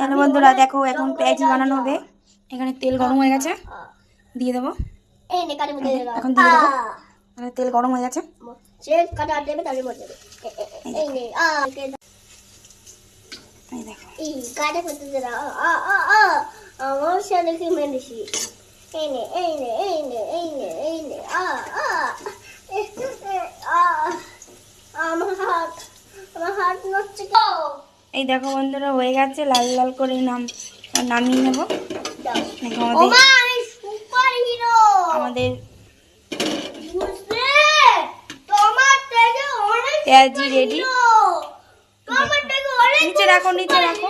চলো বন্ধুরা দেখো এখন পেঁয়াজি বানানো হবে। এখানে তেল গরম হয়ে গেছে, দিয়ে দেবো। এখন দিয়ে দেবো, তেল গরম হয়ে গেছে। এই দেখো এই দেখো বন্ধুরা হয়ে গেছে, লাল লাল করে নামিয়ে নেবো। আমাদের পেঁয়াজি রেডি। নিচে রাখো, নিচে রাখো,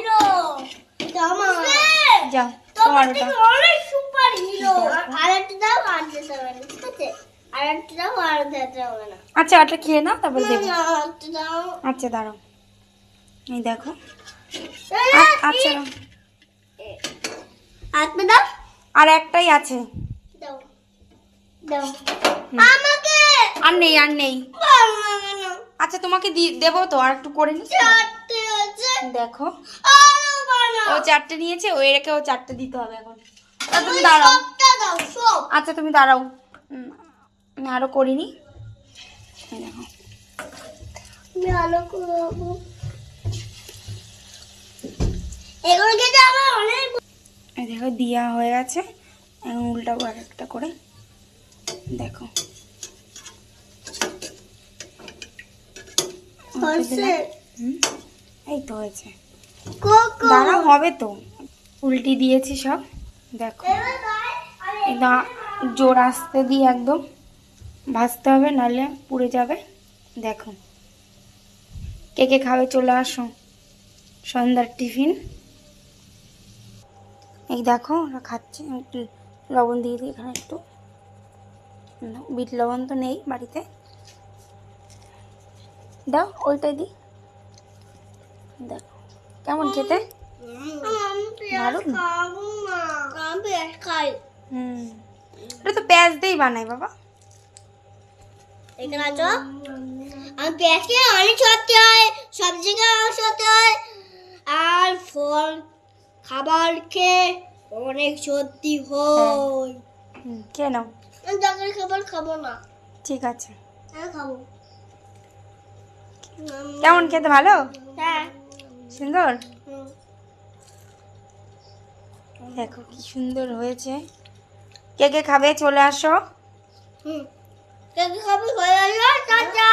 যাও তোমার ওটা। আচ্ছা ওটা খেয়ে নাও তারপর দেবো। আচ্ছা দাঁড়াও, এই দেখো। আচ্ছা আর একটাই আছে, আর নেই, আর নেই। আচ্ছা তোমাকে দেবো তো, আর একটু করে নিচ্ছি। দেখো ও 4টে নিয়েছে, ও রেখে ও 4টে দিতে হবে এখন। তুমি দাঁড়াও, আচ্ছা তুমি দাঁড়াও, আমি আরো করিনি। দেখো দেখো দিয়া হয়ে গেছে, এখন উল্টাবো আর একটা করে। দেখো এই তো হয়েছে, দাঁড়াও হবে তো। উল্টি দিয়েছি সব, দেখো একদম জোর আস্তে দিয়ে একদম ভাজতে হবে, নাহলে পুড়ে যাবে। দেখো কে কে খাবে চলে আসো, সন্ধ্যার টিফিন। এই দেখো ওরা খাচ্ছে, একটু লবণ দিয়ে দিই এখানে একটু। বিট লবণ তো নেই বাড়িতে, দাও ওইটাই দিই। দেখো কেমন খেতে, দারুণ। এটা তো পেঁয়াজ দিয়েই বানাই বাবা। এখানে আছো, আমি পেঁয়াজকে অনেক সত্যি হয়, সবজিকে অনেক সত্যি হয়, আর ফল খাবার খেয়ে অনেক সত্যি হয়। কেন আমি তরকারি খাবার খাবো না। ঠিক আছে, আমি খাবো। কেমন খেতে, ভালো? হ্যাঁ সুন্দর। দেখো কি সুন্দর হয়েছে, কে কে খাবে চলে আসো। কে কে খাবে হয়ে গেল, টাটা।